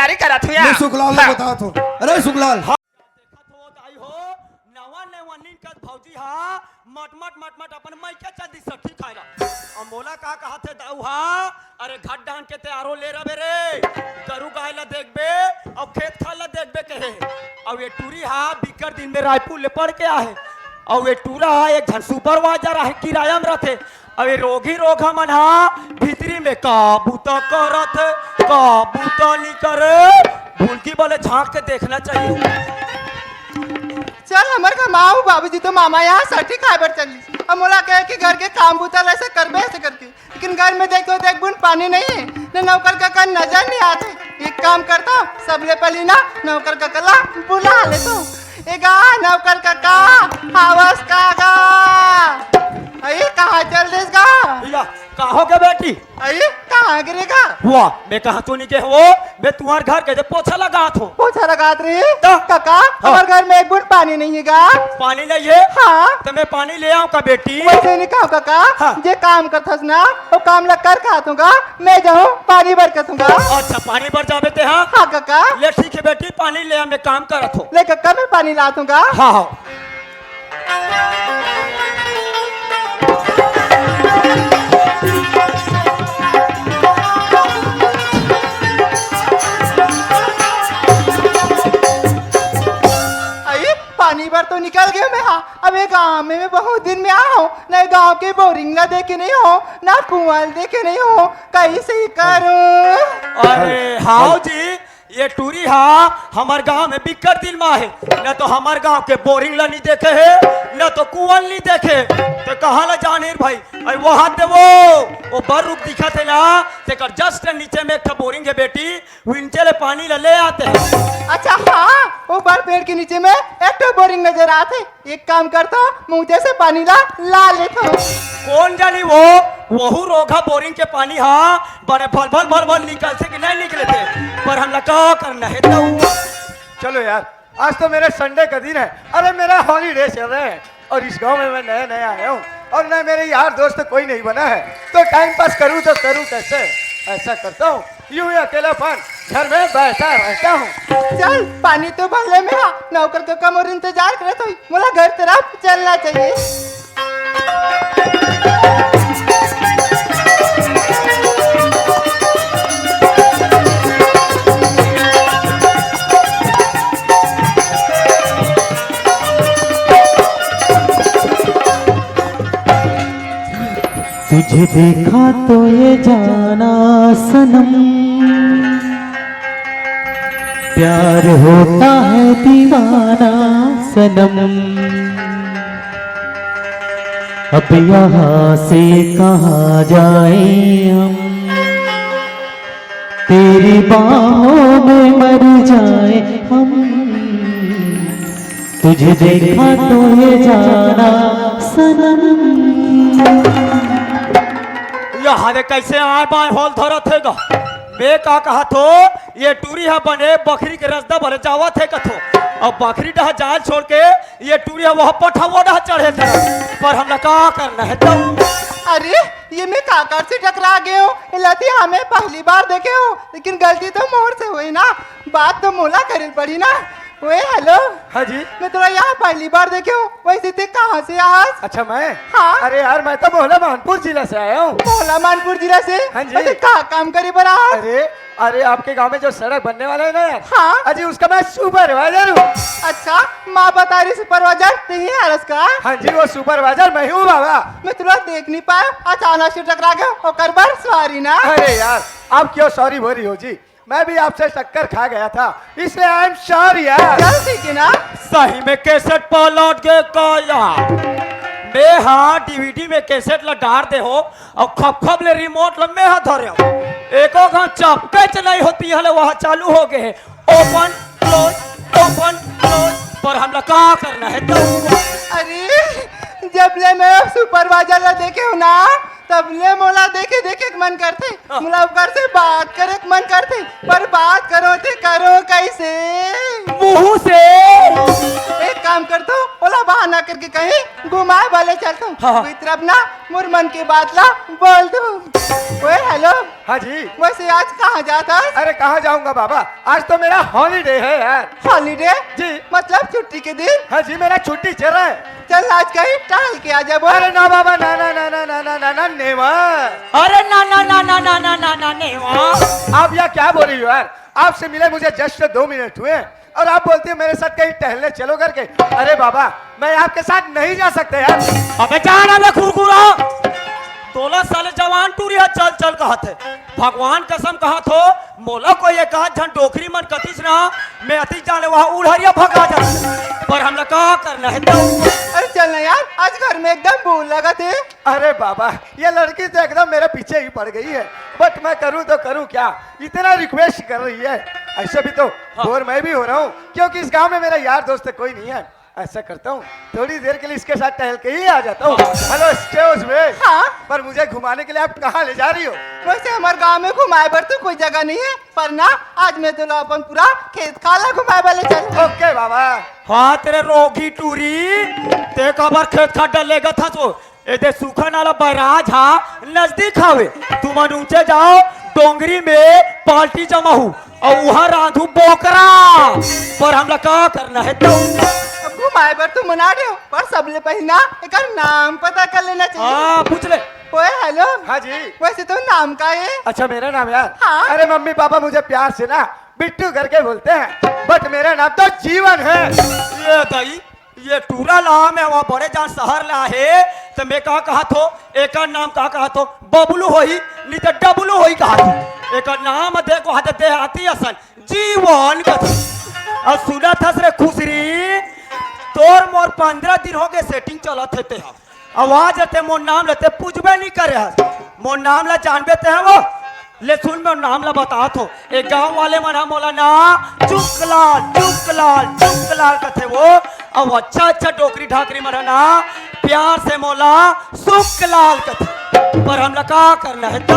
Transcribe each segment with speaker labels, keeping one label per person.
Speaker 1: तैयारी करा थू
Speaker 2: मैं सुखलाल ने बता तो अरे सुखलाल
Speaker 3: भौजी हा मट मट मट मट अपन मैके चंदी सठी खाइला और मोला का कहा थे दाऊ हा अरे घाट डांग के तैयारो ले रबे रे गरु गाय ला देखबे और खेत खाल ला देखबे कहे और ये टूरी हा बिकर दिन में रायपुर ले पड़ के आहे और ये टूरा हा एक झन सुपरवाइजर आहे किराया में रहते और ये रोगी रोग मन हा भीतरी में काबू तो करत काबू तो नहीं करे भूलकी बोले झांक के देखना चाहिए।
Speaker 4: चल हमार का माऊ बाबूजी तो मामा यहाँ साठी खाबर चली अब मोला कहे कि घर के काम बुतल ऐसे करबे ऐसे करके लेकिन घर में देखो देख बुन पानी नहीं है न नौकर का कन नजर नहीं आते एक काम करता सबले पहले ना नौकर का कला बुला ले तो एगा नौकर का हावस का अरे कहाँ चल देगा
Speaker 3: भैया कहाँ के बेटी
Speaker 4: अरे कहाँ गिरेगा
Speaker 3: हुआ मैं कहा तू नहीं के हो मैं तुम्हारे घर के पोछा लगा थो
Speaker 4: पोछा लगात रही
Speaker 3: तो?
Speaker 4: काका हमारे घर में एक बुन पानी नहीं है गा
Speaker 3: पानी नहीं है
Speaker 4: हाँ
Speaker 3: तो मैं पानी ले आऊँ का बेटी
Speaker 4: वैसे नहीं कहो काका
Speaker 3: हाँ।
Speaker 4: जे काम करथस ना वो काम लग कर खातूंगा मैं जाऊँ पानी भर करूंगा
Speaker 3: अच्छा पानी भर जावे ते हाँ
Speaker 4: हाँ काका
Speaker 3: ले ठीक है बेटी पानी ले आ मैं काम करत हो
Speaker 4: ले काका मैं पानी ला दूंगा
Speaker 3: हाँ हाँ
Speaker 4: पानी भर तो निकल गया मैं हाँ अब ये गाँव में मैं बहुत दिन में आया हूँ न गाँव के बोरिंग ना देखे नहीं हो ना कुआं देखे नहीं हो कैसे करूँ
Speaker 3: अरे हाँ जी ये टूरी हा हमार गांव में बिकट दिल में है न तो हमार गांव के बोरिंग ला नहीं देखे है न तो कुआं नहीं देखे तो कहाँ ला जाने भाई अरे वो हाथ दे वो बर रुक दिखा थे ना तेकर जस्ट नीचे में एक बोरिंग है बेटी विंचे ले पानी ले आते हैं।
Speaker 4: अच्छा हाँ वो बर पेड़ के नीचे में एक तो बोरिंग नजर आते एक काम करता मुझे से पानी ला लेता
Speaker 3: कौन जानी वो वहू रोगा बोरिंग के पानी हाँ बड़े भल भल भल भल निकलते कि नहीं निकले थे पर हम लगा करना है तो
Speaker 5: चलो यार आज तो मेरा संडे का दिन है अरे मेरा हॉलीडे चल रहा है और इस गांव में मैं नया नया आया हूँ और न मेरे यार दोस्त कोई नहीं बना है तो टाइम पास करूँ तो करूँ कैसे ऐसा करता हूँ यूं ही अकेलापन घर में बैठा रहता हूँ।
Speaker 4: चल पानी तो भर ले मेरा नौकर का कम और इंतजार करे तो मोला घर तरफ चलना चाहिए।
Speaker 6: तुझे देखा तो ये जाना सनम प्यार होता है दीवाना सनम अब यहाँ से कहाँ जाए हम तेरी बाहों में मर जाए हम तुझे देखा तो ये जाना सनम
Speaker 3: हरे कैसे आए बाएं होल धरत है गा मैं का कहा थो ये टूरी हा बने बकरी के रसदा भरे जावा थे कथो अब बकरी डहा जाल छोड़ के ये टूरी हा वह पठावा डहा चढ़े थे पर हम का करना है तो
Speaker 4: अरे ये मैं काकर से टकरा गए हो लती हमें पहली बार देखे हो लेकिन गलती तो मोर से हुई ना बात तो मोला करी पड़ी ना वे हेलो
Speaker 5: हाँ जी
Speaker 4: मैं थोड़ा यहाँ पहली बार देखे हो वैसे थे कहाँ से आज
Speaker 5: अच्छा मैं
Speaker 4: हाँ
Speaker 5: अरे यार मैं तो भोला मानपुर जिला से आया हूँ
Speaker 4: भोला मानपुर जिला से
Speaker 5: हाँ जी
Speaker 4: अरे कहाँ काम करे बड़ा
Speaker 5: अरे अरे आपके गांव में जो सड़क बनने वाला है ना यार
Speaker 4: हाँ
Speaker 5: अजी उसका मैं सुपरवाइजर हूँ।
Speaker 4: अच्छा माँ बता रही सुपरवाइजर नहीं है का
Speaker 5: हाँ जी वो सुपरवाइजर मैं हूँ बाबा
Speaker 4: मैं तुला देख नहीं पाया अचानक से टकरा गया और बार सॉरी ना
Speaker 5: अरे यार आप क्यों सॉरी बोरी हो जी मैं भी आपसे टक्कर खा गया था इसलिए आई एम सॉरी यार।
Speaker 4: चल ठीक है ना
Speaker 3: सही में कैसेट पलट के काया मैं हाँ डीवीडी में कैसेट ला डाल दे हो और खप खप ले रिमोट ला मैं हाँ धरे हो एको घा चपके चलाई होती है वहाँ चालू हो गए ओपन क्लोज पर हम लोग क्या करना है तो
Speaker 4: अरे जब ले मैं सुपरवाइजर ला देखे हो ना तबले मोला देखे देखे के मन करते मोला ऊपर से बात करे के मन करते पर बात करो थे करो कैसे
Speaker 3: मुंह से
Speaker 4: एक काम कर दो ओला बहाना करके कहीं घुमाए वाले चलता हूँ
Speaker 3: हाँ।
Speaker 4: कोई तरफ ना मुर मन की बात ला बोल दो ओए हेलो
Speaker 5: हाँ जी।
Speaker 4: वैसे आज कहाँ जाता
Speaker 5: अरे कहाँ जाऊंगा बाबा, आज तो मेरा हॉलीडे है यार।
Speaker 4: हॉलीडे
Speaker 5: जी।
Speaker 4: मतलब छुट्टी के दिन
Speaker 5: हाँ जी, मेरा छुट्टी चल रहा है।
Speaker 4: चल आज कहीं टहल के आ जा बोल
Speaker 5: अरे ना बाबा, ना ना ना ना ना ना ना ना नेवर।
Speaker 3: अरे ना ना ना ना ना ना ना ना नेवा।
Speaker 5: आप यहाँ क्या बोल रही हो यार? आपसे मिले मुझे जस्ट 2 मिनट हुए और आप बोलती हो मेरे साथ कहीं टहलने चलो करके। अरे बाबा, मैं आपके साथ नहीं जा सकता यार।
Speaker 3: अबे जाना मैं खुरखुरा 16 साल जवान टूरिया चल चल कहत है भगवान कसम कहत हो मोला को ये कहा झन डोकरी मन कतिस ना मैं अति जाने वहाँ उड़हरिया भगा जा पर हम का करना है तो
Speaker 4: अरे चल ना यार आज घर में एकदम भूल लगा थे
Speaker 5: अरे बाबा, ये लड़की तो एकदम मेरे पीछे ही पड़ गई है, बट मैं करूँ तो करूँ क्या? इतना रिक्वेस्ट कर रही है। ऐसे भी तो बोर मैं भी हो रहा हूँ क्योंकि इस गांव में मेरा यार दोस्त कोई नहीं है। ऐसा करता हूँ थोड़ी देर के लिए इसके साथ टहल के ही आ जाता हूँ। हेलो एक्सक्यूज मी,
Speaker 4: हाँ
Speaker 5: पर मुझे घुमाने के लिए आप कहाँ ले जा रही हो?
Speaker 4: वैसे हमारे गांव में घुमाए पर तो कोई जगह नहीं है पर ना आज मैं तो अपन पूरा खेत खाला घुमाए वाले चल
Speaker 5: ओके बाबा।
Speaker 3: हाँ तेरे रोगी टूरी ते खबर खेत खा डलेगा था तो ए सूखा नाला बैराज हा नजदीक हावे तुम ऊंचे जाओ डोंगरी में पार्टी जमा हूँ और वहाँ रांधू बोकरा पर हम का करना है तो
Speaker 4: घुमाए पर तो मना रहे हो पर सबले पहले ना एक नाम पता कर लेना चाहिए।
Speaker 3: हाँ पूछ ले
Speaker 4: ओए हेलो
Speaker 5: हाँ जी।
Speaker 4: वैसे तो नाम का है
Speaker 5: अच्छा मेरा नाम यार?
Speaker 4: हाँ।
Speaker 5: अरे मम्मी पापा मुझे प्यार से ना बिट्टू करके बोलते हैं, बट मेरा नाम तो जीवन है।
Speaker 3: ये दई ये टूरा ला मैं वहाँ बड़े जान शहर ला है तो मैं कहा थो एक नाम कहा थो बबलू होई नहीं तो डबलू होई कहा थो एक नाम देखो हाथ देहाती असन जीवन कथी और सुना था रे खुसरी तोर मोर 15 दिन हो गए सेटिंग चलत थे आवाज आते मोर नाम लेते पूछबे नहीं करे मोर नाम ला जानबे ते है वो ले सुन मैं नाम ला बता थो एक गांव वाले मना मोला ना चुकलाल चुकलाल चुकलाल कथे वो अब अच्छा डोकरी ढाकरी मना ना प्यार से मोला सुकलाल कथे पर हम का करना है तो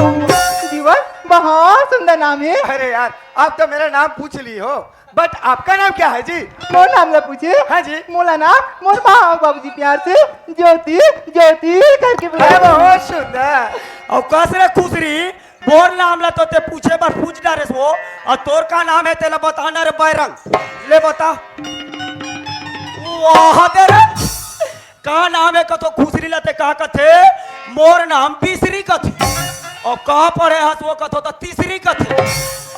Speaker 4: जीवन बहुत सुंदर नाम है।
Speaker 5: अरे यार आप तो मेरा नाम पूछ ली हो, बट आपका नाम क्या है जी?
Speaker 4: मोर नाम ला पूछे
Speaker 5: हाँ जी।
Speaker 4: मोला ना मोर माँ बाबूजी प्यार से ज्योति ज्योति करके
Speaker 5: अरे
Speaker 4: बुलाया।
Speaker 5: बहुत सुंदर।
Speaker 3: और कसरे खुसरी बोर नाम ला तो ते पूछे बार पूछ डारे वो और तोर का नाम है तेला बताना रे बैरंग ले बता वाह तेरे का नाम है कतो खुसरी लाते का कथे मोर नाम बीसरी कथे और कहाँ पढ़े हस वो कथो तो तीसरी कथे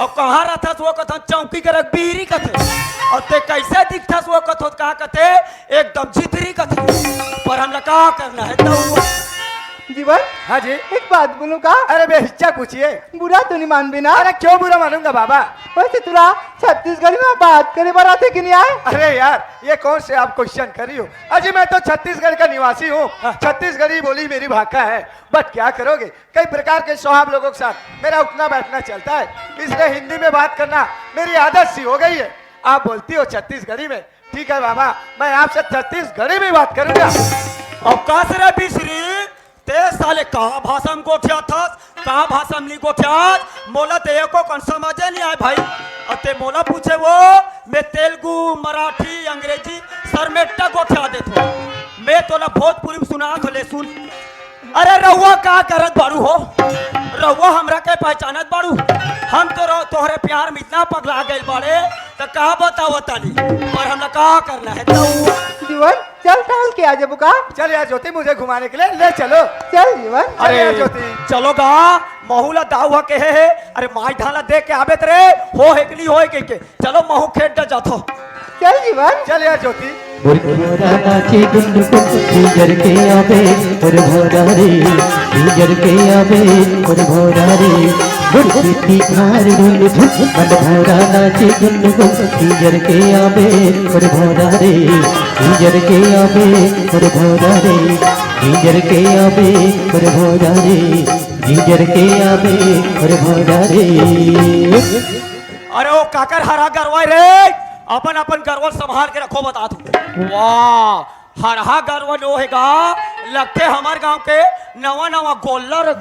Speaker 3: और कहाँ रहता वो कथो चौकी के रख बीरी कथे और ते कैसे दिखता वो कथो कहाँ कथे एकदम जितरी कथे पर हम का करना है तो
Speaker 4: जीवन
Speaker 5: हाँ जी।
Speaker 4: एक बात बोलूं का
Speaker 5: अरे बेहिच्चा पूछिए।
Speaker 4: बुरा तो नहीं मान बिना
Speaker 5: अरे क्यों बुरा मानूंगा बाबा?
Speaker 4: वैसे तुरा छत्तीसगढ़ी में बात करे बार आते कि नहीं आए?
Speaker 5: अरे यार ये कौन से आप क्वेश्चन करी हो? अजी मैं तो छत्तीसगढ़ का निवासी हूँ, छत्तीसगढ़ी बोली मेरी भाषा है, बट क्या करोगे कई प्रकार के स्वभाव लोगों के साथ मेरा उठना बैठना चलता है, इसलिए हिंदी में बात करना मेरी आदत सी हो गई है। आप बोलती हो छत्तीसगढ़ी में, ठीक है बाबा मैं आपसे छत्तीसगढ़ी में बात करूंगा।
Speaker 3: और कासरे बिसरी ते साले कहाँ भाषा में गोठिया था कहाँ भाषा में नहीं गोठिया मोला ते को कौन समझे नहीं आए भाई अते मोला पूछे वो मैं तेलुगु मराठी अंग्रेजी सरमेटा गोठिया देता मैं तोला भोजपुरी में सुना तो ले सुन। अरे रहुआ का करत बाड़ू हो रहुआ हमरा के पहचानत बाड़ू हम तो तोहरे प्यार में इतना पगला गए बाड़े तो कहा बताओ ताली पर हम का करना है तो
Speaker 4: जीवन चल टहल के आ जाबू का
Speaker 5: चल यार ज्योति मुझे घुमाने के लिए ले चलो।
Speaker 4: चल जीवन
Speaker 3: अरे
Speaker 5: यार ज्योति।
Speaker 3: चलो गा महूला दाऊ के है अरे माई ढाला देख के आबे रे हो हेकली हो के चलो महू खेत ड जाथो
Speaker 4: चल जीवन
Speaker 5: चल यार ज्योति।
Speaker 6: भोरा नाचे गुंडुक डीजर के आवे और भोरा रे डीजर के आवे और भोरा रे गुंडुकी खार ढूंढ झुक बंद भोरा नाचे गुंडुक डीजर के आवे और भोरा रे डीजर के आवे और भोरा रे डीजर के आवे और भोरा रे डीजर के आवे और भोरा रे।
Speaker 3: अरे ओ काकर हरा गरवा रे अपन अपन गरवा संभाल के रखो बता तू वाह हरहा गरवा नो हैगा लगते हमार गांव के नवा नवा गोल्लर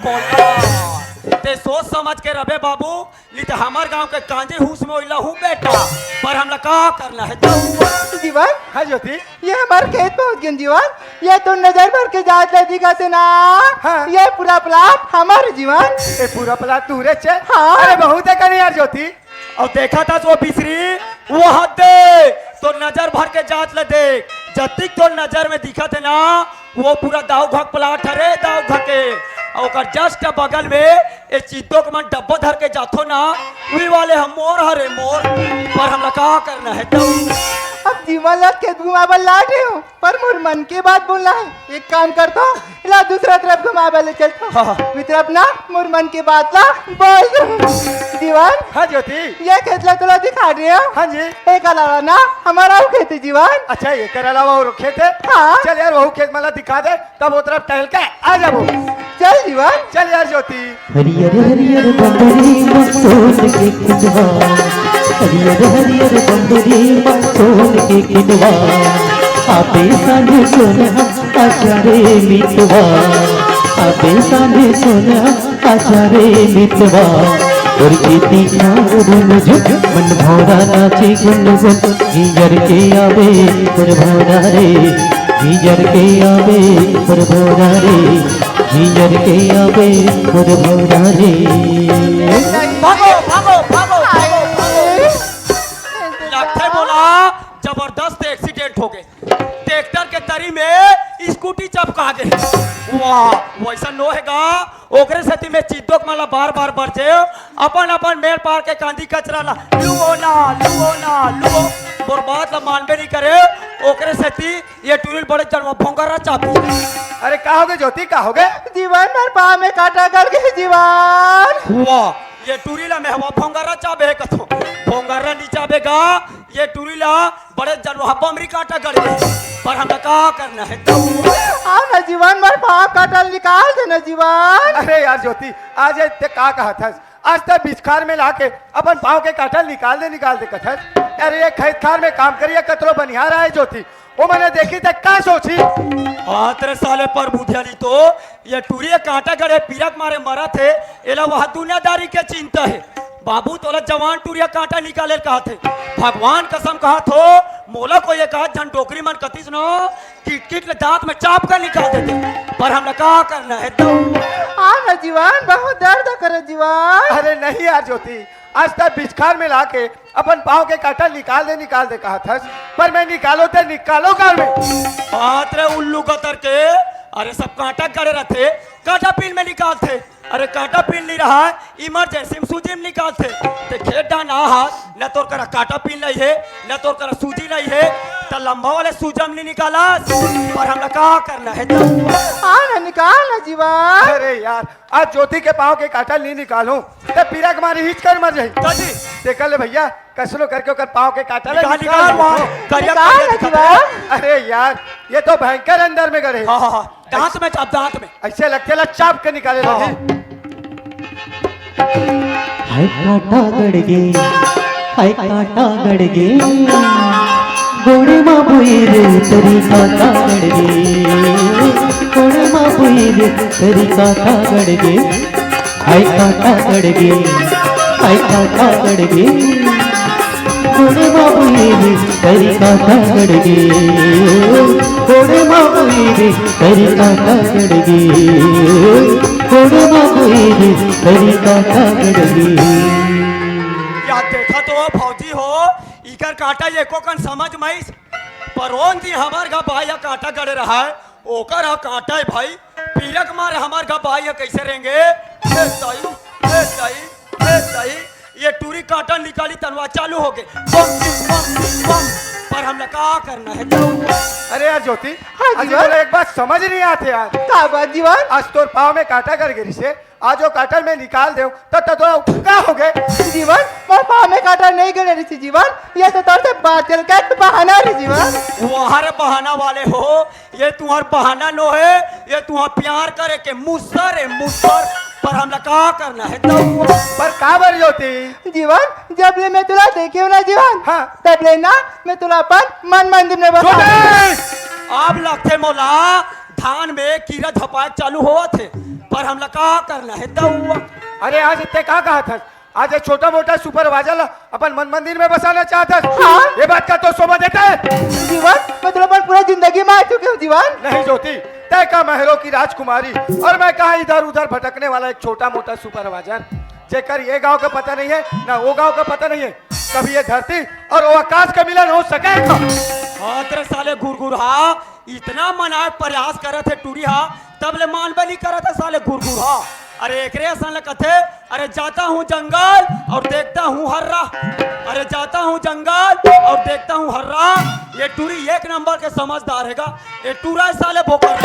Speaker 3: ते सोच समझ के रबे बाबू नहीं तो हमार गांव के कांजे हुस में ओइला हूँ बेटा पर हमला का करना है
Speaker 4: जीवन
Speaker 5: हाँ ज्योति
Speaker 4: ये हमारे खेत पहुंच गए जीवन। ये तो नजर भर के जात ले दिखा से ना।
Speaker 5: हाँ।
Speaker 4: ये पूरा प्लाट हमारे जीवन।
Speaker 5: ये पूरा प्लाट तू रे छे
Speaker 4: हाँ।
Speaker 5: अरे बहुत है कनी यार ज्योति
Speaker 3: और देखा था जो बिसरी वो हद दे तो नजर भर के जात ले देख जतिक तो नजर में दिखा थे ना वो पूरा दाऊ घक प्लाट हरे दाऊ घके और ओकर जस्ट बगल में ये चीतों के मन डब्बा धर के जाथो ना वही वाले हम मोर हरे मोर पर हमला का करना है तो
Speaker 4: अब जीवन लग खेत घुमाबल लाटे हो पर मोर मन की बात बोलना है। एक काम करता हूँ इला दूसरा तरफ घुमाबल ले चलता
Speaker 3: हाँ।
Speaker 4: हूँ मी तरफ ना मोर मन की बात ला बोल जीवन।
Speaker 5: हाँ ज्योति
Speaker 4: ये खेत ला तुला दिखा रही हो।
Speaker 5: हाँ जी
Speaker 4: एक अलावा ना हमारा वो खेत है जीवन।
Speaker 5: अच्छा ये कर अलावा और खेत है
Speaker 4: हाँ।
Speaker 5: चल यार वो खेत मला दिखा दे तब वो तरफ टहल के आ जा वो
Speaker 4: चल जीवन।
Speaker 5: चल यार ज्योति
Speaker 6: हरियर हरियर बंदरी मसोल के खिदवा हरियर हरियर बंदरी मसोल के खिदवा आपे साने सोना आचारे मितवा आपे साने सोना आचारे मितवा और खेती मुझे मन भौरा नाचे गुनगुन गीजर के आवे पर भौरा रे गीजर के आवे पर भौरा रे गीजर के आवे पर भौरा रे
Speaker 3: भागो भागो भागो भागो लगते बोला जबरदस्त एक्सीडेंट हो गए ट्रैक्टर के तरी में स्कूटी चपका गए वाह वैसा नो हैगा ओकरे सती में चिद्दोक माला बार बार बरजे अपन अपन मेल पार के कांदी कचरा ला लुओ ना लुओ बर्बाद ला मानबे नहीं करे ओकरे सती ये टूरिल बड़े जनवा भोंगरा चापू
Speaker 5: अरे का हो गए ज्योति का हो गए
Speaker 4: जीवन मेरे पाँव में काटा कर गए जीवन।
Speaker 3: वाह ये टूरिला में हवा भोंगरा चाबे कथो भोंगरा नहीं चाबेगा ये टूरिला बड़े जनवा बमरी काटा गड़ गए पर हमें का करना है तो
Speaker 4: हाँ ना जीवन मेरे पाँव काटा निकाल दे ना जीवन।
Speaker 5: अरे यार ज्योति आज ते का कहा था आज तक बिस्खार में लाके अपन पाँव के काटल निकाल दे कथत अरे ये खेत खार में काम करिए कतरो बनिहार है ज्योति वो मैंने देखी तक का सोची
Speaker 3: तेरे साले पर बुधियाली तो ये टूरिया कांटा गड़े पीरक मारे मरा थे एला वह दुनियादारी के चिंता है बाबू तोला जवान टूरिया कांटा निकाले कहा थे भगवान कसम कहा थो मोला को ये कहा झन डोकरी मन कतीस नो किट किट ले दांत में चाप कर निकाल देते पर हमने क्या करना है तो
Speaker 4: हाँ ना जीवन बहुत दर्द करे जीवन।
Speaker 5: अरे नहीं यार ज्योति आज तक बिस्खार में लाके अपन पाँव के काटा निकाल दे कहा था पर मैं निकालो कार में
Speaker 3: तेरे उल्लू कतर के अरे सब कांटा गड़े रहते कांटा पील में निकालते अरे कांटा पील नहीं रहा है इमरजेंसी में सूजी में निकालते ते खेत डाना हाथ न तो करा कांटा पील नहीं है न तो करा सूजी नहीं है तो लंबा वाले सूजम नहीं निकाला पर हमने क्या करना है तो
Speaker 4: हाँ ना निकाल ना जीवन।
Speaker 5: अरे यार आज ज्योति के पाँव के काटा नहीं निकालूं तो पीरा कुमारी हिच कर मर जाई
Speaker 3: दादी
Speaker 5: देख ले भैया कसलो करके ओकर पाँव के काटा
Speaker 3: निकाल वहाँ करिया
Speaker 4: निकाल ना जीवन।
Speaker 5: अरे यार ये तो भयंकर अंदर में गए
Speaker 3: हाँ दांत में चाप दांत में
Speaker 5: ऐसे लगते ला चाप के निकाले
Speaker 3: हाँ।
Speaker 5: लगी
Speaker 6: हाय काटा गड़गे हाय काटा गड़गे गोड़े माँ बुई रे तेरी काटा गड़गे गोड़े माँ बुई रे तेरी काटा गड़गे हाय काटा गड़गे हाय काटा गड़गे गोड़े माँ बुई रे तेरी काटा गड़गे गोड़े माँ बुई रे तेरी काटा गड़गे गोड़े माँ बुई रे तेरी काटा गड़गे
Speaker 3: याद देखा तो फौजी हो इकर काटा एको कन समझ माइस परोन दी हमार का भाई या काटा गड़े रहा है ओकर हा काटा है भाई पीरक मारे हमार का भाई या कैसे रहेंगे ये टूरी काटा निकाली तनवा चालू हो गए बम पर हमने क्या करना है
Speaker 5: अरे यार ज्योति
Speaker 4: हाँ
Speaker 5: आज
Speaker 4: जी,
Speaker 5: बोला एक बात समझ नहीं आते यार
Speaker 4: का बात जीवन।
Speaker 5: आज तोर पाँव में काटा कर गिरी से आज वो काटा में निकाल दे तो थोड़ा क्या हो गए
Speaker 4: जीवन मेरे पाँव में काटा नहीं गए रही जीवन। ये तो तोर से बात चल के बहाना रे जीवन।
Speaker 3: वहारे बहाना वाले हो ये तुम्हार बहाना नो है ये तुम्हार प्यार करे के मुसर है मुसर पर हमला क्या करना है तो
Speaker 5: पर का बर ज्योति
Speaker 4: जीवन जब ले मैं तुला देखे ना जीवन
Speaker 5: हाँ।
Speaker 4: तब ले ना मैं तुला अपन मन मंदिर में बता
Speaker 5: ज्योति!
Speaker 3: आप लगते मौला धान में कीड़ा झपाक चालू हुआ थे, पर हमला का करना है दउआ।
Speaker 5: अरे आज इतने कहा था, आज एक छोटा मोटा सुपरवाइजर अपन मन मंदिर में बसाना चाहता है।
Speaker 4: हाँ।
Speaker 5: ये बात का तो शोभा देता है।
Speaker 4: जीवन मतलब पूरा जिंदगी में आ चुके हो जीवन।
Speaker 5: नहीं ज्योति, तय का महलों की राजकुमारी और मैं कहा इधर उधर भटकने वाला एक छोटा मोटा सुपरवाइजर, जेकर ये गांव का पता नहीं है ना वो गांव का पता नहीं है। कभी ये धरती और वो आकाश का मिलन हो सकेगा?
Speaker 3: हाँ तेरे साले गुरगुरहा इतना मना प्रयास करे थे टूरी हा, तब ले मानबे नहीं करे थे साले गुरगुरहा। अरे एकरे सन कथे, अरे जाता हूँ जंगल और देखता हूँ हर्रा, अरे जाता हूँ जंगल और देखता हूँ हर्रा। ये टूरी एक नंबर के समझदार हैगा, ये टूरा साले भोकर,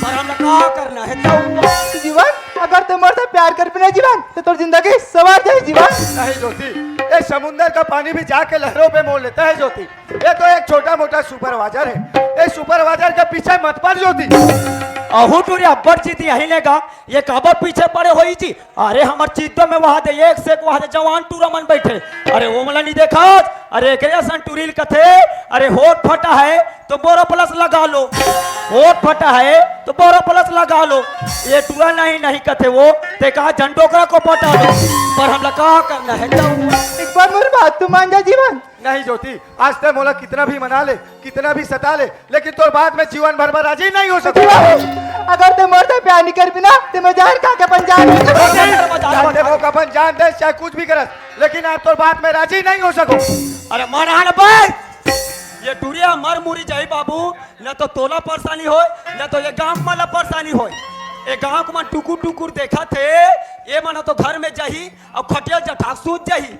Speaker 3: पर हमने क्या करना है दउआ।
Speaker 4: जीवन अगर तुम से प्यार कर बिना जीवन तो तोर जिंदगी सवार जाए जीवन।
Speaker 5: नहीं ज्योति, ये समुंदर का पानी भी जाके लहरों पे मोड़ लेता है ज्योति। ये तो एक छोटा मोटा सुपरवाइजर है, ये सुपरवाइजर के पीछे मत पड़ ज्योति।
Speaker 3: अहू टूरी अब्बर चीत यही लेगा, ये कबर पीछे पड़े हो जी। अरे हमार चीतों में वहां दे एक से एक वहां दे जवान टूरा मन बैठे, अरे वो मला नहीं देखा। अरे एकरे सन टूरिल कथे, अरे होठ फटा है तो बोरो प्लस लगा लो, होठ फटा है तो बोरो प्लस लगा लो। ये टूरा नहीं नहीं कथे वो, ते कहा झंडोकरा को पटा लो, पर हमला क्या करना है दउआ।
Speaker 4: एक बार मेरी बात तू मान जा जीवन।
Speaker 5: नहीं ज्योति, आज तक मोला कितना भी मना ले, कितना भी सता ले, लेकिन तो बात में जीवन भर भर राजी नहीं हो सकती।
Speaker 4: अगर तुम से प्यार नहीं कर बिना तो मैं जान का अपन जान
Speaker 5: जानते हो कपन जान दे चाहे कुछ भी करस, लेकिन आप तो बात में राजी नहीं हो सको।
Speaker 3: अरे मरहान भाई, ये टूरिया मर मुरी जाई बाबू, न तो तोला परेशानी हो न तो ये गांव वाला परेशानी हो। ये गांव को मन टुकुर टुकुर देखा थे, ये मन तो घर में जाही और खटिया जठा सूत जाही,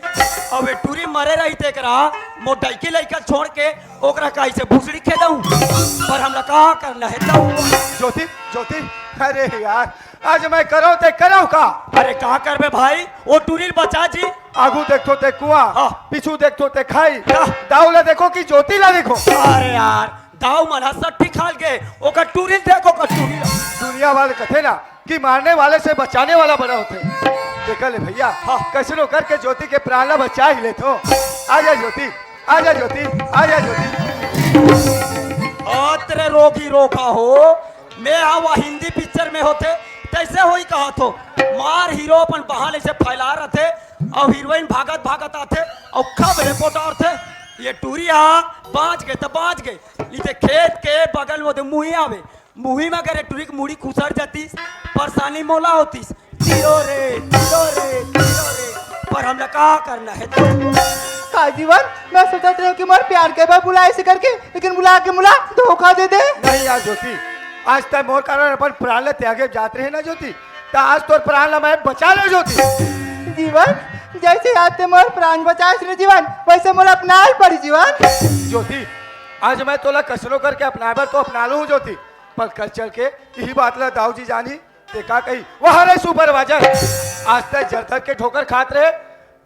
Speaker 3: और ये टूरी मरे रही थे करा मोटाई लइका छोड़ के ओकरा काई से भूसड़ी खेदऊं, पर हमला का करना है दउआ।
Speaker 5: ज्योति ज्योति, अरे यार आज मैं करो ते करो का।
Speaker 3: अरे का करबे भाई, वो टूरिल बचा जी।
Speaker 5: आगू देखो ते कुआं,
Speaker 3: हाँ।
Speaker 5: पीछू देखो ते खाई,
Speaker 3: हाँ।
Speaker 5: दाऊला देखो कि ज्योति ला देखो।
Speaker 3: अरे यार दाऊ मन सट्टी खाल गए, ओकर टूरिल देखो का टूरिल।
Speaker 5: दुनिया वाले कथे ना कि मारने वाले से बचाने वाला बड़ा होते। देखा ले भैया,
Speaker 3: हाँ।
Speaker 5: कैसे करके ज्योति के प्राण ला बचा ही ले तो। आजा ज्योति, आजा ज्योति, आजा ज्योति।
Speaker 3: तेरे रोगी रोका हो, मैं आवा हिंदी पिक्चर में होते कैसे होई कहा तो मार हीरो अपन बहाने से फैला रहे थे और हीरोइन भागत भागत आते और खब रिपोर्टर थे। ये टूरिया बाँच गए तो बाँच गए, इसे खेत के बगल में मुही आवे, मुही में अगर टूरी की मुड़ी खुसर जाती परेशानी मोला होती, तीरो रे तीरो रे तीरो रे, पर हमने क्या करना है
Speaker 4: का जीवन। मैं सोचा था कि मोर प्यार के बाद बुलाए से करके, लेकिन बुला के मुला धोखा दे दे।
Speaker 5: नहीं यार ज्योति, आज तक मोर कारण अपन प्राण ले त्यागे जाते रहे ना ज्योति, तो आज तो प्राण ला मैं बचा ले ज्योति।
Speaker 4: जीवन जैसे आते मोर प्राण बचाए जीवन, वैसे मोर अपना ही पड़ी जीवन।
Speaker 5: ज्योति आज मैं तोला कसरो करके अपनावर तो अपना लूँ ज्योति, पर कल चल के यही बात ला दाऊ जी जानी देखा कही वह रे सुपरवाइजर आज तक जरतर के ठोकर खात रहे,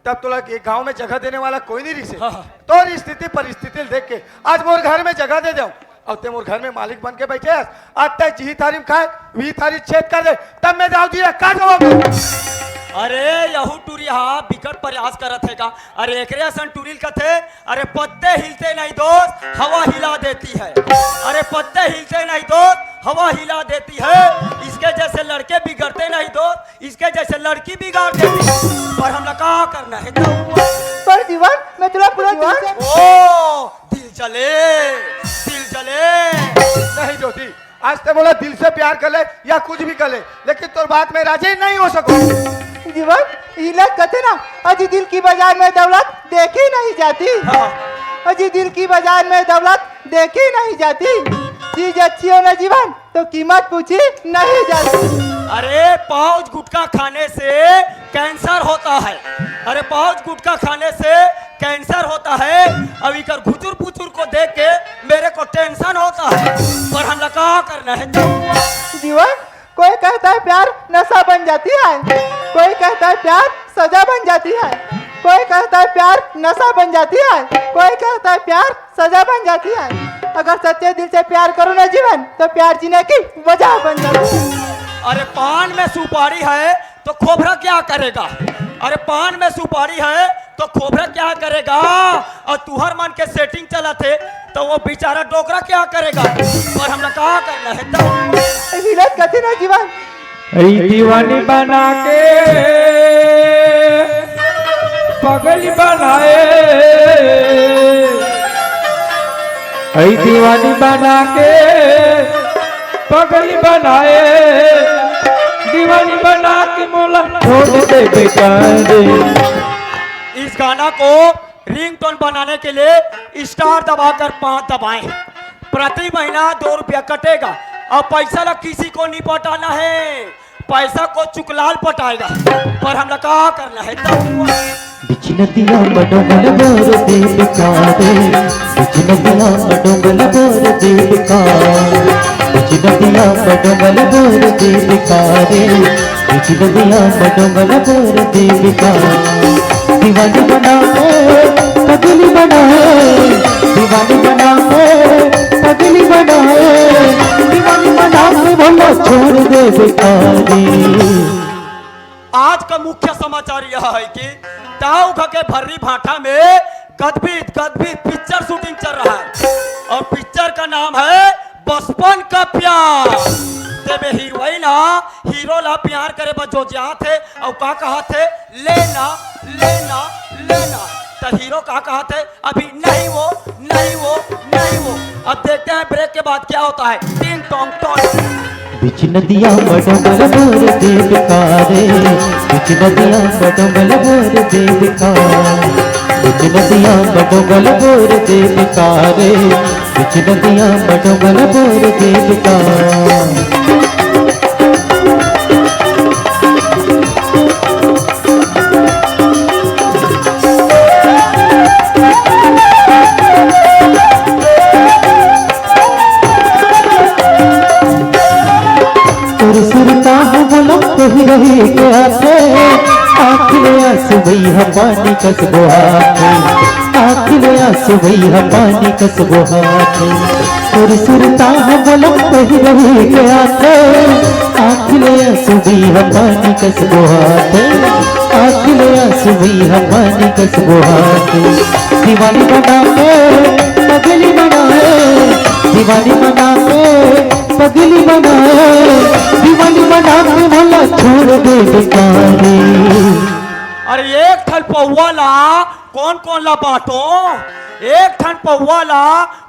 Speaker 5: तब तोला एक गांव में जगह देने वाला कोई नहीं रिसे। तो स्थिति परिस्थिति देख के आज मोर घर में जगह दे दो, और ते मोर घर में मालिक बन के बैठे आज तक जी तारीफ खाए वी तारीफ छेद कर दे, तब मैं दाऊ जी का जवाब दूं।
Speaker 3: अरे यहू टूरिया बिकट प्रयास करत है का। अरे एकरे सन टूरिल कथे, अरे पत्ते हिलते नहीं दोस्त हवा हिला देती है, अरे पत्ते हिलते नहीं दोस्त हवा हिला देती है। इसके जैसे लड़के बिगड़ते नहीं दोस्त, इसके जैसे लड़की बिगाड़ देती है, पर हमला क्या करना है दउआ।
Speaker 4: पर जीवन मैं तुला पूरा जीवन।
Speaker 3: ओ दिल जले
Speaker 5: नहीं ज्योति, आज तक बोला दिल से प्यार कर ले या कुछ भी कर ले, लेकिन तो बात में राजी नहीं हो सको।
Speaker 4: जीवन इला कथे ना, अजी दिल की बाजार में दौलत देखी नहीं जाती। अजी दिल की बाजार में दौलत देखी नहीं जाती। चीज अच्छी हो ना जीवन तो कीमत पूछी नहीं जाती।
Speaker 3: अरे पाउच गुटखा खाने से कैंसर होता है, अरे पाउच गुटखा खाने से कैंसर होता है। अभी कर घुचुर पुचुर को देख के मेरे को टेंशन होता है, पर हमला क्या करना है
Speaker 4: जीवन। कोई कहता है प्यार नशा बन जाती है, कोई कहता है प्यार सजा बन जाती है, कोई कहता है प्यार नशा बन जाती है, कोई कहता है प्यार सजा बन जाती है। अगर सच्चे दिल से प्यार करो ना जीवन तो प्यार जीने की वजह बन जाती है।
Speaker 3: अरे पान में सुपारी है तो खोबरा क्या करेगा, अरे पान में सुपारी है तो खोबरा क्या करेगा। और तुहर मन के सेटिंग चला थे तो वो बेचारा डोकरा क्या करेगा? पर हम लोग क्या करना है तो
Speaker 4: हिलत कथी ना जीवन
Speaker 1: ऐ दीवानी बना के पगली बनाए, ऐ दीवानी बना के पगली बनाए, दीवानी बना के मोला छोड़ दे बेकार।
Speaker 3: इस गाना को रिंगटोन बनाने के लिए स्टार दबाकर 5 दबाएं। प्रति महीना 2 रुपया कटेगा। अब पैसा ला किसी को नहीं पटाना है, पैसा को चुकलाल पटाएगा। पर हम लोग क्या करना है तो
Speaker 6: बिचनदिया बडोगल बोर दे बिकारे, बिचनदिया बडोगल बोर दे बिकारे, बिचनदिया बडोगल बोर दे बिकारे, बिचनदिया बडोगल बोर दे बिकारे। दीवानी बनाए पगली बनाए, दीवानी बनाए पगली बनाए, दीवानी बनाए बोलो छोड़ दे बेकारी।
Speaker 3: आज का मुख्य समाचार यह है कि ताऊ के भर्री भाटा में गदबीत पिक्चर शूटिंग चल रहा है और पिक्चर का नाम है बचपन का प्यार। तेरे हीरोइन हीरो ला प्यार करे बजो जहाँ थे और का कहा थे लेना लेना लेना, तो हीरो का कहा थे अभी नहीं वो नहीं वो नहीं वो। अब देखते हैं ब्रेक के बाद क्या होता है। टिंग टोंग टोंग।
Speaker 6: बिचनदिया बडोगल बोर दे बिकारे, बिचनदिया बडोगल बोर दे बिकारे, बिचनदिया बडोगल बोर दे बिकारे, बिचनदिया बडोगल बोर दे बिकारे। सुरता है बोला कही रही क्या थे, आखिले आंसू भैया पानी कसबो हाथे, आखिले आंसू भैया पानी कसबो हाथे। सुरता है बोला कही रही क्या थे, आखिले आंसू भैया पानी कसबो हाथे, आखिले आंसू भैया पानी कसबो हाथे। दीवानी बना के पगली बनाए, दीवानी बना के पगली बनाए, दीवानी बना के भला छोड़ दे बेकारी।
Speaker 3: अरे एक ठन पौवा ला कौन कौन ला बांटो, एक ठन पौवा ला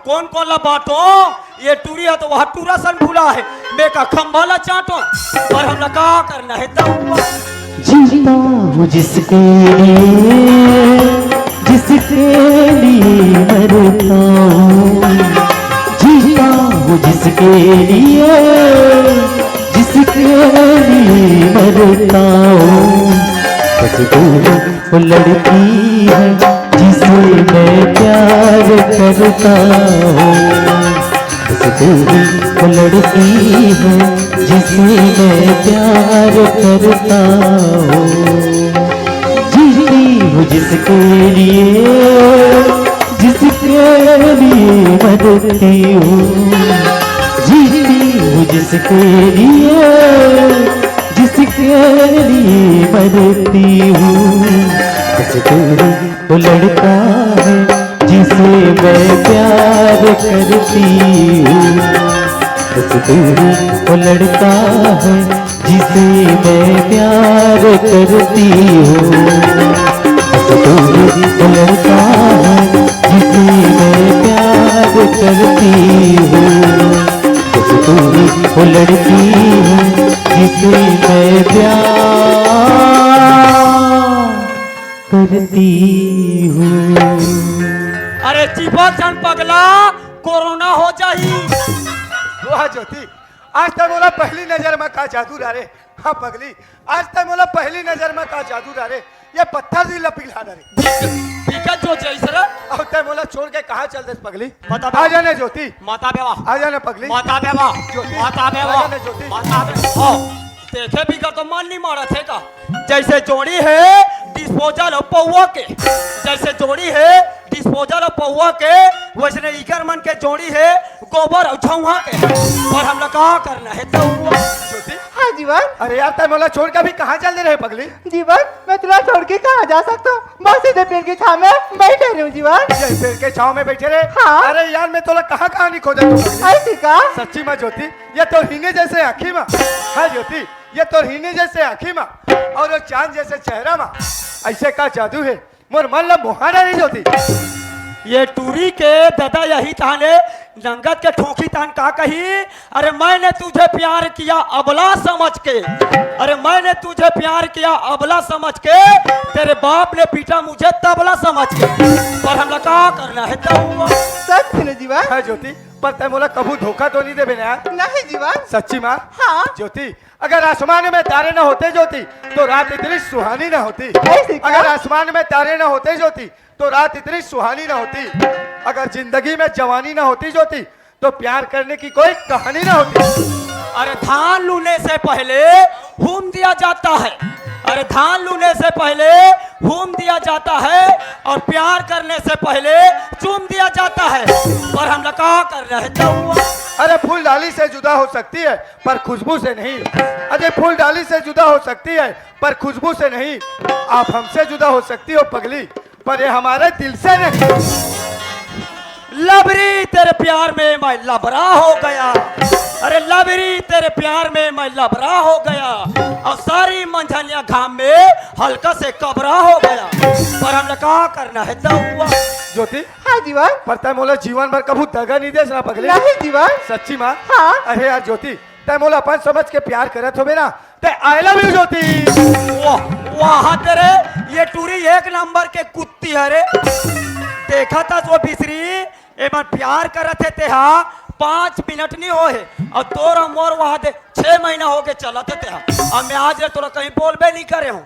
Speaker 3: कौन कौन ला बांटो। ये टूरी है तो वह टूरा सन भूला है, मैं का खंभा ला चाटो। और हम लोग क्या करना है तो
Speaker 6: जीता हूँ जिसके लिए, जिसके लिए मरता हूँ, जीता हूँ जिसके लिए, जिसके लिए मरता हूँ। बस वो लड़की है जिसे मैं प्यार करता हूँ, बस वो लड़की है जिसे मैं प्यार करता हूँ। जीती हूँ जिसके लिए, जिसके लिए मरती हूँ, जीती हूँ जिसके लिए, जिसके लिए मरती हूँ। बस वो लड़का है जिसे मैं प्यार करती हूँ, बस वो लड़का है जिसे मैं प्यार करती हूँ, बस वो लड़का है जिसे मैं प्यार करती हूँ, बस वो लड़की है जिसे मैं प्यार करती हूँ।
Speaker 3: अरे चिपक जन पगला कोरोना हो जाही।
Speaker 5: वाह ज्योति, आज तक बोला पहली नजर में का जादू डारे। हाँ पगली, आज तक बोला पहली नजर में का जादू डारे। ये पत्थर दिल पिघला डारे।
Speaker 3: दिक्कत जो चाहिए सर
Speaker 5: अब तक बोला छोड़ के कहाँ चल दे पगली।
Speaker 3: बता
Speaker 5: आ जाने ज्योति,
Speaker 3: माता बेवा,
Speaker 5: आ जाने पगली।
Speaker 3: माता बेवा,
Speaker 5: ज्योति,
Speaker 3: माता बेवा,
Speaker 5: आ जाने ज्योति।
Speaker 3: माता बेवा। देखे भी कर तो मन नहीं मारा थे का। जैसे जोड़ी है डिस्पोजल और पौवा के, जैसे जोड़ी है डिस्पोजल और पौवा के, वैसे इकर मन के जोड़ी है गोबर और छौहा के। और हम लोग क्या करना है तो
Speaker 5: ज्योति
Speaker 4: हाँ जीवन।
Speaker 5: अरे यार तय मोला छोड़ के भी कहाँ चल रहे पगली?
Speaker 4: जीवन मैं तुला छोड़ के कहाँ जा सकता हूँ? बस सीधे पेड़ की छाव में बैठे रही हूँ जीवन।
Speaker 5: यही पेड़ के छाव में बैठे रहे?
Speaker 4: हाँ।
Speaker 5: अरे यार मैं तोला कहाँ कहाँ नहीं खोजा तू पगली?
Speaker 4: ऐसी का?
Speaker 5: सच्ची माँ ज्योति, ये तो हीने जैसे आँखी माँ। हाँ ज्योति, ये तो हीने जैसे आँखी माँ और वो चांद जैसे चेहरा माँ। ऐसे का जादू है मोर मन ला मोहाना नहीं ज्योति।
Speaker 3: ये टूरी के दादा यही ताने नंगत के ठोकी तान का कही। अरे मैंने तुझे प्यार किया अबला समझ के, अरे मैंने तुझे प्यार किया अबला समझ के, तेरे बाप ने पीटा मुझे तबला समझ के, पर हम क्या करना है तो
Speaker 4: सच में जीवन?
Speaker 5: हाँ ज्योति, पर तय मोला कभू धोखा तो नहीं दे बेना यार?
Speaker 4: नहीं जीवन।
Speaker 5: सच्ची माँ?
Speaker 4: हाँ।
Speaker 5: ज्योति अगर आसमान में तारे न होते ज्योति तो रात इतनी सुहानी न होती।
Speaker 4: ऐसे क्या?
Speaker 5: अगर आसमान में तारे न होते ज्योति तो रात इतनी सुहानी न होती। अगर जिंदगी में जवानी न होती ज्योति तो प्यार करने की कोई कहानी न होती।
Speaker 3: अरे धान लूने से पहले हुम दिया जाता है, अरे धान लूने से पहले हुम दिया जाता है और प्यार करने से पहले चूम दिया जाता है, पर हम लोग क्या कर रहे हैं?
Speaker 5: अरे फूल डाली से जुदा हो सकती है पर खुशबू से नहीं। अरे फूल डाली से जुदा हो सकती है पर खुशबू से नहीं। आप हमसे जुदा हो सकती हो पगली, पर ये हमारे दिल से नहीं।
Speaker 3: लबरी तेरे प्यार में मैं लबरा हो गया, अरे लबरी तेरे प्यार में मैं लबरा हो गया और सारी मंझलिया घाम में हल्का से कबरा हो गया, पर हम लोग क्या करना है दउआ?
Speaker 5: ज्योति
Speaker 4: हाँ जीवन।
Speaker 5: पर तय मोला जीवन भर कभू दगा नहीं दे पगली?
Speaker 4: नहीं जीवन।
Speaker 5: सच्ची माँ?
Speaker 4: हाँ।
Speaker 5: अरे यार ज्योति तय मोला अपन समझ के प्यार करत हो ना ते आई लव यू ज्योति।
Speaker 3: वाह तेरे ये टूरी एक नंबर के कुत्ती है रे। देखा था जो बिसरी एमन प्यार करत है तेहा 5 मिनट नहीं हो है और तोरा मोर वहां दे 6 महीना हो गए चलत है तेहा और मैं आज तोरा कहीं बोलबे नहीं करे हूँ।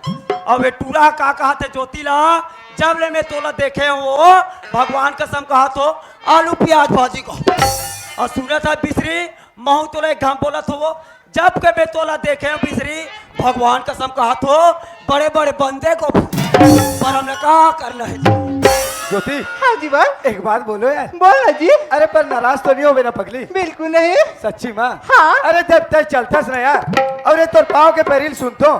Speaker 3: अब ये टूरा का कहा थे ज्योतिला जब ले मैं तोला देखे हो भगवान कसम कहा तो आलू प्याज भाजी को और सुना था बिसरी महू तोला एक घाम बोला तो जब के मैं तोला देखे बिसरी भगवान कसम कहा तो बड़े बड़े बंदे को, पर हमने क्या करना है?
Speaker 5: ज्योति
Speaker 4: हाँ जीवन।
Speaker 5: एक बात बोलो यार।
Speaker 4: बोल ना जी।
Speaker 5: अरे पर नाराज तो नहीं हो मेरा पगली?
Speaker 4: बिल्कुल नहीं।
Speaker 5: सच्ची माँ?
Speaker 4: हाँ।
Speaker 5: अरे जब तक चलता ना यार और ये तो पाँव के पैरिल सुनतो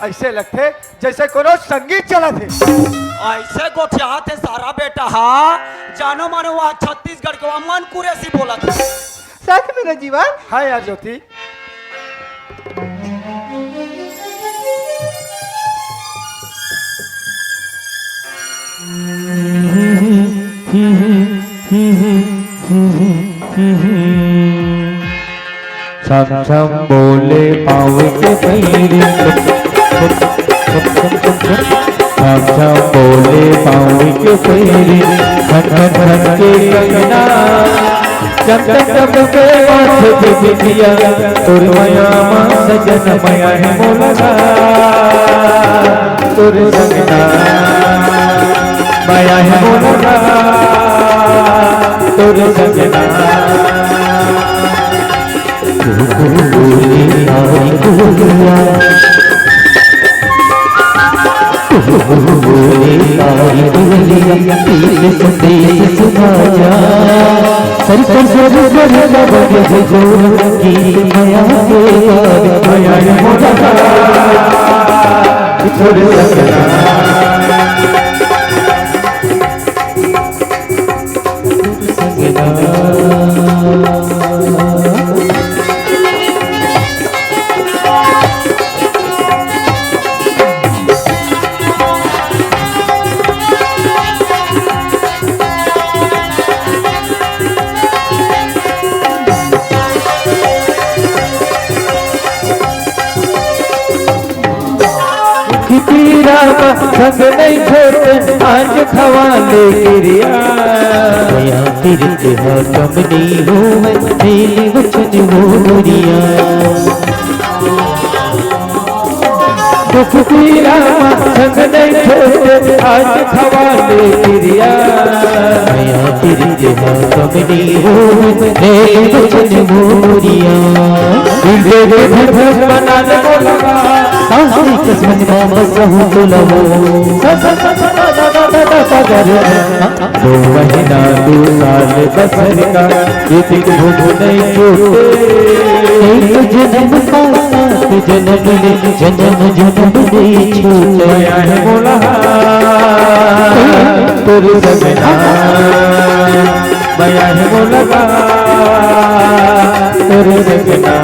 Speaker 5: ऐसे लगते जैसे कोनो संगीत चला थे।
Speaker 3: ऐसे गोठिया थे सारा बेटा हा जानो मानो वहाँ छत्तीसगढ़ के मन कुरेसी बोला था।
Speaker 4: सच में ना जीवन?
Speaker 5: हाँ यार ज्योति।
Speaker 6: छम छम बोले पाँव के पैरी, छम छम बोले पाँव के पैरी, खन खन खन के कंगना, चम चम चम के माथे पे बिटिया, तुर मया माँ सजन मया है मोलना, तुर संगना मया है मोलना, तुर संगना। संग नहीं छोड़ते आज खवाले गिरिया दया तिरते हो कमनी हो मेरी वचन हो दुनिया दुख पीरा संग नहीं छोड़ते आज खवाले गिरिया दया तिरते हो कमनी हो मेरी वचन हो दुनिया दिल दे घर बनाने को लगा सासी किस्मत में मसहू तुलवो दो महीना 2 साल बसर का ये दिन भूख नहीं छूटे एक जन्म का जन्म ले जन्म जन्म ले छूटे
Speaker 1: माया है मोला
Speaker 6: तुर सगना
Speaker 1: माया है मोला
Speaker 6: तुर सगना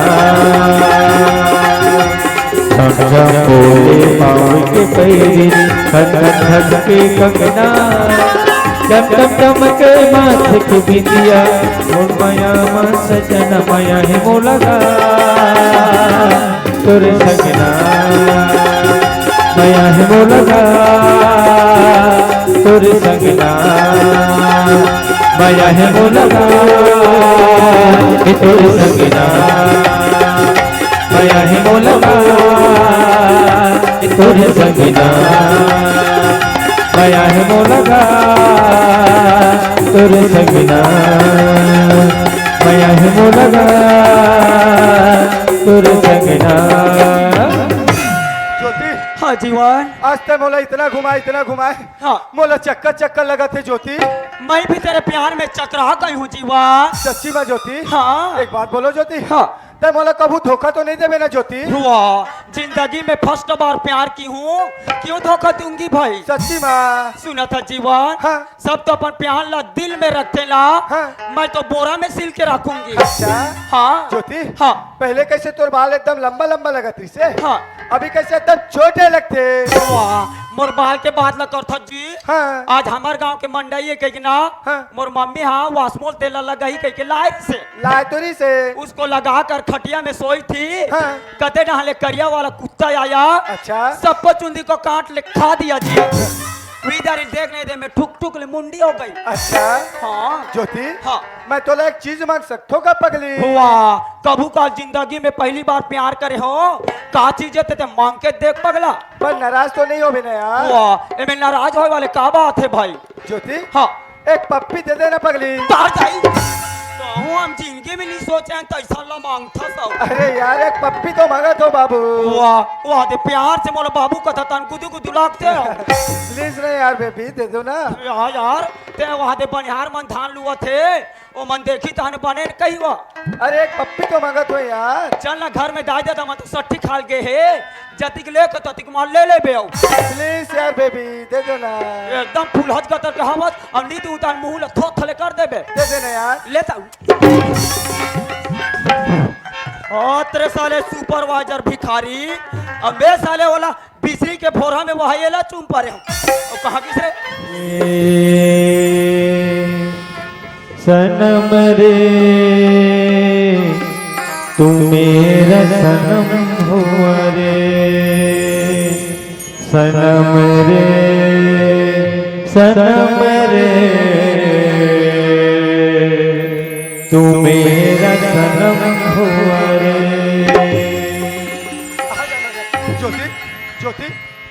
Speaker 1: समझा बोले पाँव के पैरी खन खन के कंगना चम चम चमके माथे की बिंदिया मोर माया मा सजना माया है मोला तुर सगना माया है मोला तुर सगना माया है मोला तुर सगना माया है मोला तुर सगना माया है मोला तुर सगना माया है मोला तुर सगना।
Speaker 5: ज्योति
Speaker 3: हाँ जीवन,
Speaker 5: आज तक मोला इतना घुमाए
Speaker 3: हाँ
Speaker 5: मोला चक्कर चक्कर लगा थे ज्योति।
Speaker 3: मैं भी तेरे प्यार में चकरा गई हूँ जीवन।
Speaker 5: सच्ची में ज्योति?
Speaker 3: हाँ
Speaker 5: एक बात बोलो ज्योति,
Speaker 3: हाँ
Speaker 5: ते मोला कभू धोखा तो नहीं देवे ना ज्योति?
Speaker 3: हुआ जिंदगी में फर्स्ट बार प्यार की हूँ, क्यों धोखा दूंगी भाई?
Speaker 5: सच्ची में?
Speaker 3: सुना था जीवन,
Speaker 5: हाँ।
Speaker 3: सब तो अपन प्यार ला दिल में रखते ला,
Speaker 5: हाँ।
Speaker 3: मैं तो बोरा में सिल के रखूंगी।
Speaker 5: अच्छा
Speaker 3: हाँ
Speaker 5: ज्योति,
Speaker 3: हाँ
Speaker 5: पहले कैसे तोर बाल एकदम लंबा लंबा लगत से,
Speaker 3: हाँ
Speaker 5: अभी कैसे एकदम छोटे लगते?
Speaker 3: वाह, मोर बाल के बात ल करथा जी।
Speaker 5: हाँ।
Speaker 3: आज हमार गांव के मंडई है कह ना,
Speaker 5: हाँ।
Speaker 3: मोर मम्मी हाँ वासमोल तेल लगाई कह के लाइट से
Speaker 5: लातुरी से?
Speaker 3: उसको लगा कर खटिया में सोई थी।
Speaker 5: हाँ।
Speaker 3: कते नहाले करिया वाला कुत्ता आया,
Speaker 5: अच्छा।
Speaker 3: सबको चुंदी को काट ले खा दिया जी। इधर देख नहीं दे में ठुक ठुक ले मुंडी हो गई।
Speaker 5: अच्छा
Speaker 3: हाँ
Speaker 5: ज्योति,
Speaker 3: हाँ
Speaker 5: मैं तोला एक चीज मांग सकता हूँ का पगली?
Speaker 3: हुआ कभू का जिंदगी में पहली बार प्यार करे हो, का चीज है ते मांग के देख पगला।
Speaker 5: पर नाराज तो नहीं हो भी ना यार?
Speaker 3: हुआ एमे नाराज होए वाले का बात है भाई?
Speaker 5: ज्योति
Speaker 3: हाँ
Speaker 5: एक पप्पी दे देना पगली।
Speaker 3: तार जाई कहूँ हम जिंदगी में नहीं सोचे हैं तैसा ला मांगता सब।
Speaker 5: अरे यार एक पप्पी तो मांगा तो बाबू।
Speaker 3: वाह वाह दे प्यार से मोला बाबू कथा तन कुदू कुदू लागते हो।
Speaker 5: प्लीज ना यार बेबी दे दो ना।
Speaker 3: यार ते वहाँ दे बनिहार मन धान लुआ थे, ओ मन देखी तहने बने कही हुआ।
Speaker 5: अरे एक पप्पी तो मांगा तो यार।
Speaker 3: चल ना घर में दाई दे मन तो सट्टी खाल गए है, जतिक ले के ततिक मार ले बे आओ।
Speaker 5: प्लीज यार बेबी दे दो ना।
Speaker 3: एकदम फूल हज कतर के हमत अंडी तू उतार मुंह ल थो थले कर देबे।
Speaker 5: दे देना यार।
Speaker 3: लेता ओ तेरे साले सुपरवाइजर भिखारी, अब बे साले वाला बिजली के भोरा में वहां येला चुम परे हम। और कहां किस रे?
Speaker 1: सनम रे तू मेरा सनम हुआ रे, सनम रे सनम रे तू मेरा सनम हुआ रे।
Speaker 5: ज्योति ज्योति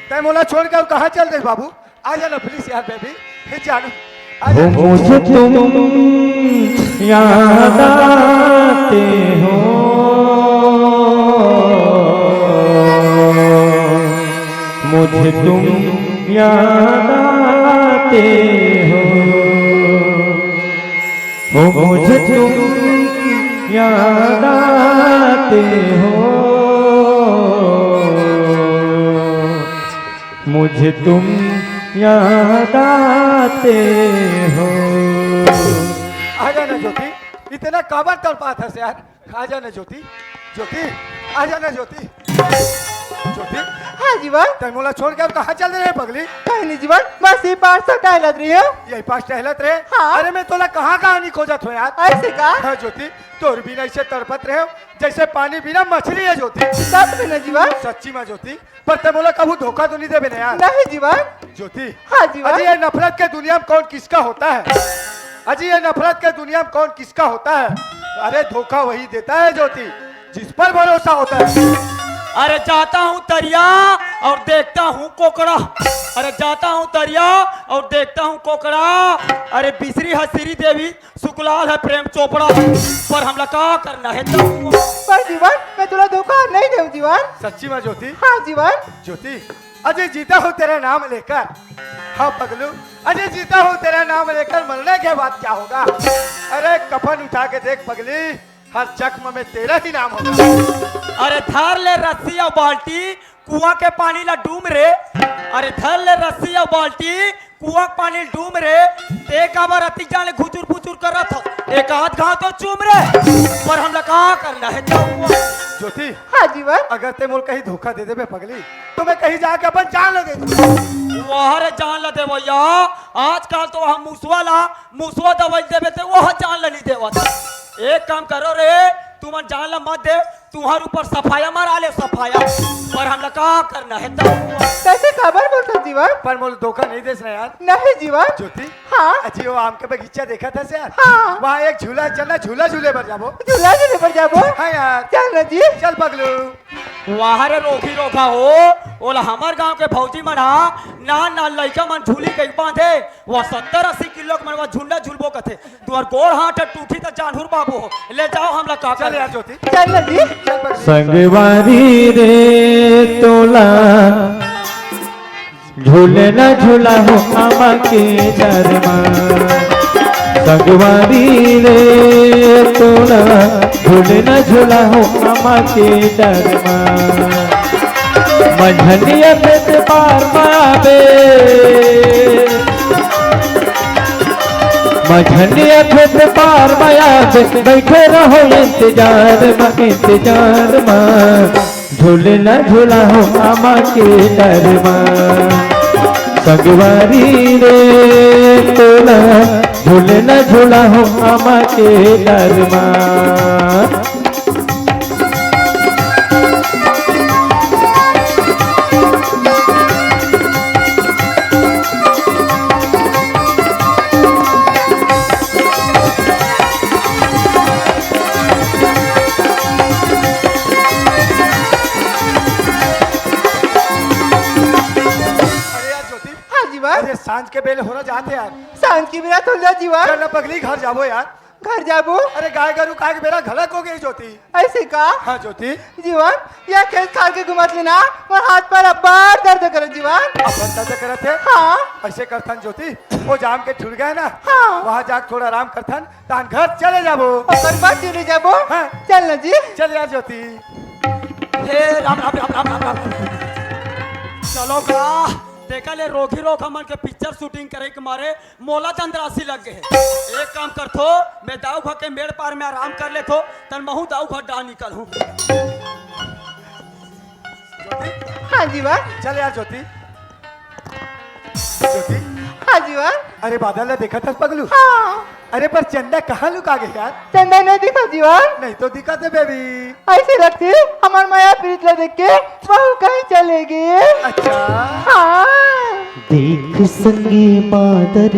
Speaker 5: तय मोला छोड़ कर कहाँ चल रही बाबू? आ जाना प्लीज यार बेबी, फिर जानो आ
Speaker 1: वो
Speaker 5: जाना।
Speaker 1: मुझे तुम याद आते हो, मुझे तुम याद आते हो, वो मुझे तुम याद आते हो, मुझे तुम याद आते हो।
Speaker 5: आ जाना ज्योति, इतना काबर तड़पा था से यार। आ जाना ज्योति, ज्योति आ जाना ज्योति। ज्योति
Speaker 4: हाँ जीवन,
Speaker 5: तय मोला छोड़ कर कहाँ चल रहे पगली?
Speaker 4: कहीं नहीं जीवन, बस ये पास से टहलत रही हो।
Speaker 5: यही पास टहलत रहे?
Speaker 4: हाँ।
Speaker 5: अरे मैं तोला कहाँ कहाँ नहीं खोजत हो यार।
Speaker 4: ऐसे का?
Speaker 5: हाँ ज्योति, तोर बिना ऐसे तड़पत रहे हो जैसे पानी बिना मछली है ज्योति।
Speaker 4: सच में ना जीवन?
Speaker 5: सच्ची में ज्योति, पर तय मोला कभू धोखा तो नहीं देवे ना यार?
Speaker 4: नहीं जीवन।
Speaker 5: ज्योति
Speaker 4: हाँ जीवन।
Speaker 5: अजी ये नफरत के दुनिया में कौन किसका होता है? अजी ये नफरत के दुनिया में कौन किसका होता है? अरे धोखा वही देता है ज्योति जिस पर भरोसा होता है।
Speaker 3: अरे जाता हूँ दरिया और देखता हूँ कोकड़ा, अरे जाता हूँ दरिया और देखता हूँ कोकड़ा। अरे बिसरी है श्री देवी, सुकलाल है प्रेम चोपड़ा, पर हमला का करना है तब।
Speaker 4: पर जीवन मैं तुला धोखा नहीं दूं जीवन।
Speaker 5: सच्ची में ज्योति?
Speaker 4: हाँ जीवन।
Speaker 5: ज्योति अजय जीता हूँ तेरा नाम लेकर। हाँ पगलू अजय जीता हूँ तेरा नाम लेकर, मरने के बाद क्या होगा? अरे कफन उठा के देख पगली, हर जख्म में तेरा ही नाम होगा।
Speaker 3: अरे धर ले रस्सी और बाल्टी कुआं के पानी ला डूम रे। अरे धर ले रस्सी और बाल्टी कुआं के पानी डूम रे। एक आवर अति जाने घुचुर फुचुर कर रहा था, एक हाथ घाव तो चूम रे। पर हम लोग कहाँ करना है क्या हुआ?
Speaker 5: ज्योति
Speaker 4: हाँ जीवन
Speaker 5: अगर ते मोल कहीं धोखा दे दे बे पगली तो मैं कहीं जाके अपन जान लगे दूँ।
Speaker 3: वहरे जान ल दे भैया। आजकल तो हम मुसवा दवाई देवे थे वह जान ल नहीं देवा था। एक काम करो रे, तुम जान ल मत दे, तुम्हारे ऊपर सफाया मारा ले सफाया। पर हम लोग कहाँ करना है तब हुआ?
Speaker 4: कैसे खबर बोलता जीवन?
Speaker 5: पर मोल धोखा नहीं देस ना यार।
Speaker 4: नहीं जीवन।
Speaker 5: ज्योति
Speaker 4: हाँ
Speaker 5: अच्छी वो आम के बगीचा देखा था यार।
Speaker 4: हाँ।
Speaker 5: वहाँ एक झूला चलना, झूला झूले पर जाबो।
Speaker 4: झूला झूले पर जाबो।
Speaker 5: हाँ यार
Speaker 4: चल ना जी।
Speaker 5: चल पगलू।
Speaker 3: वहारे रोगी रोगा हो ओला हमार गांव के भौजी मन ना लइका मन झूली के बांधे वो 70-80 किलो के मनवा झुंडा झुलबो कथे। तुहर गोड़ हाथ टूटी त जानहुर बाबू हो ले जाओ हम लोग का
Speaker 5: चल यार ज्योति
Speaker 4: चल ना जी।
Speaker 5: चल पगलू।
Speaker 1: संगवारी रे तोला झूले न झूला हो आमा के दरमा। संगवारी रे तोला झूले न झूला हो आमा के दरमा। मझनिया पे पार मावे मझनिया पे पार माया बैठे रहो इंतजार में झूले न झूला हो आमा के दरमा। संगवारी रे तोला झूले न झूला हो आमा के दरमा।
Speaker 5: अरे सांझ के बेले होना चाहते यार।
Speaker 4: सांझ की बेरा तो जा जीवन।
Speaker 5: चल ना पगली घर जाबो यार।
Speaker 4: घर जाबो।
Speaker 5: अरे गाय गरु का के बेरा घलक हो गई ज्योति।
Speaker 4: ऐसे का?
Speaker 5: हाँ ज्योति
Speaker 4: जीवन यह खेत खा के घुमत लेना और हाथ पर अब्बार दर्द करे जीवन।
Speaker 5: अपन दर्द करत है।
Speaker 4: हाँ
Speaker 5: ऐसे करथन ज्योति वो जाम के छुट गए ना।
Speaker 4: हाँ।
Speaker 5: वहाँ जाके थोड़ा आराम करथन तान घर चले जाबो।
Speaker 4: और बाद चले जाबो।
Speaker 5: हाँ।
Speaker 4: चल ना जी।
Speaker 5: चल यार ज्योति।
Speaker 3: हे राम राम राम राम राम राम। चलो का देखा ले रोगी रोग हमन के पिक्चर शूटिंग करे के मारे मोला चंद्रासी लग गए। एक काम करथो मैं दाऊ खा के मेड़ पार में आराम कर लेथो तन महू दाऊ खा डा निकल हूँ।
Speaker 4: हाँ जीवन।
Speaker 5: चल यार ज्योति। ज्योति
Speaker 4: हाँ जीवन।
Speaker 5: अरे बादल देखा था पगलू।
Speaker 4: हाँ
Speaker 5: अरे पर चंदा कहाँ लुका गया यार?
Speaker 4: चंदा नहीं दिखा जीवन।
Speaker 5: नहीं तो दिक्कत है बेबी।
Speaker 4: ऐसे रखते हमार माया प्रीत ला देख के बहू कहीं चलेगी।
Speaker 5: अच्छा
Speaker 4: हाँ
Speaker 6: देख संगे बादर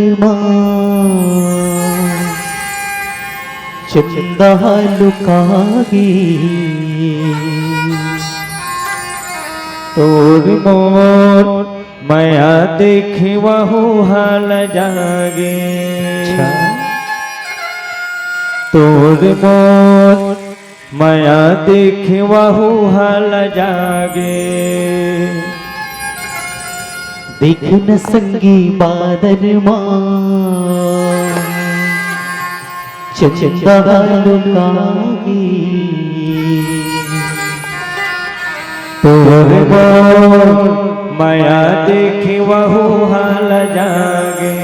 Speaker 6: चंदा लुकागे
Speaker 1: तोर मोर माया देखी वहु हाल जागे। तोर मोर माया देखी वहु हाल जागे।
Speaker 6: देख न संगी बादर चंदा लुकागे।
Speaker 1: तोर मोर माया देखी वहु हाल जागे।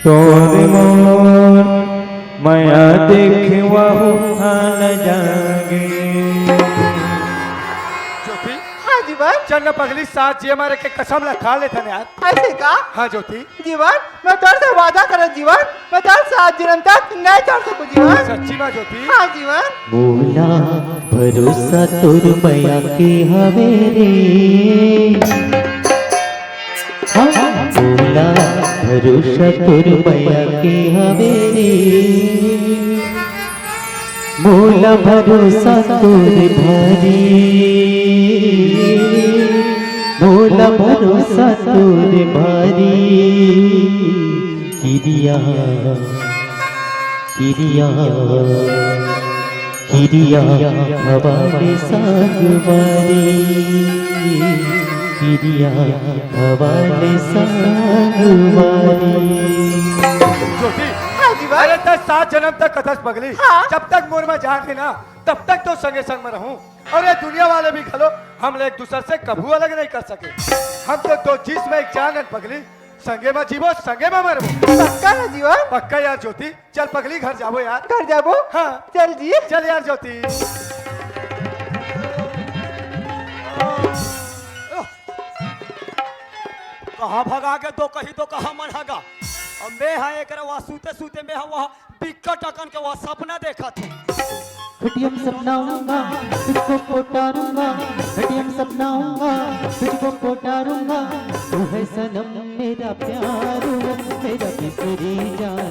Speaker 1: तोर मोर माया देखी वहु हाल जागे।
Speaker 5: ज्योति
Speaker 4: हाँ जीवन।
Speaker 5: चल न पगली साथ जी हमारे के कसम ला खा लेथन यार।
Speaker 4: ऐसे का?
Speaker 5: हाँ ज्योति
Speaker 4: जीवन मैं तोर से वादा कर जीवन मैं तोर 7 जन्म तक नहीं छोड़ सकूं जीवन।
Speaker 5: सच्ची बात ज्योति।
Speaker 4: हाँ जीवन।
Speaker 6: बोला भरोसा तोर माया के हवे रे। हाँ बोला भरोसा तोर माया के हवे रे। बोला भरोसा तोर भारी। बोला भरोसा तोर भारी। किरिया किरिया किरिया हवाले सागवारी। किरिया हवाले सागवारी।
Speaker 5: ज्योति
Speaker 4: हाँ जीवन।
Speaker 5: अरे तो 7 जन्म तक कथस पगली।
Speaker 4: हाँ।
Speaker 5: जब तक मोर में जान है ना तब तक तो संगे संग में रहूं। और ये दुनिया वाले भी खलो हम एक दूसरे से कभू अलग नहीं कर सके। हम तो दो चीज में एक जान है पगली, संगे में जीवो संगे में मरबो।
Speaker 4: पक्का ना जीवन?
Speaker 5: पक्का यार ज्योति, चल पगली घर जाबो यार।
Speaker 4: घर जाबो?
Speaker 5: हाँ
Speaker 4: चल जी।
Speaker 5: चल यार ज्योति।
Speaker 3: कहाँ भगा के दो कहीं तो कहाँ मन हगा। अब मैं हाँ एक वहाँ सूते सूते मैं हाँ वहाँ बिकट अकन के वहाँ सपना देखा थे।
Speaker 6: खटियम सपनाऊंगा तुझको कोटारूंगा, खटियम सपनाऊंगा तुझको कोटारूंगा, तू है सनम मेरा प्यार मेरा बिसरी जान।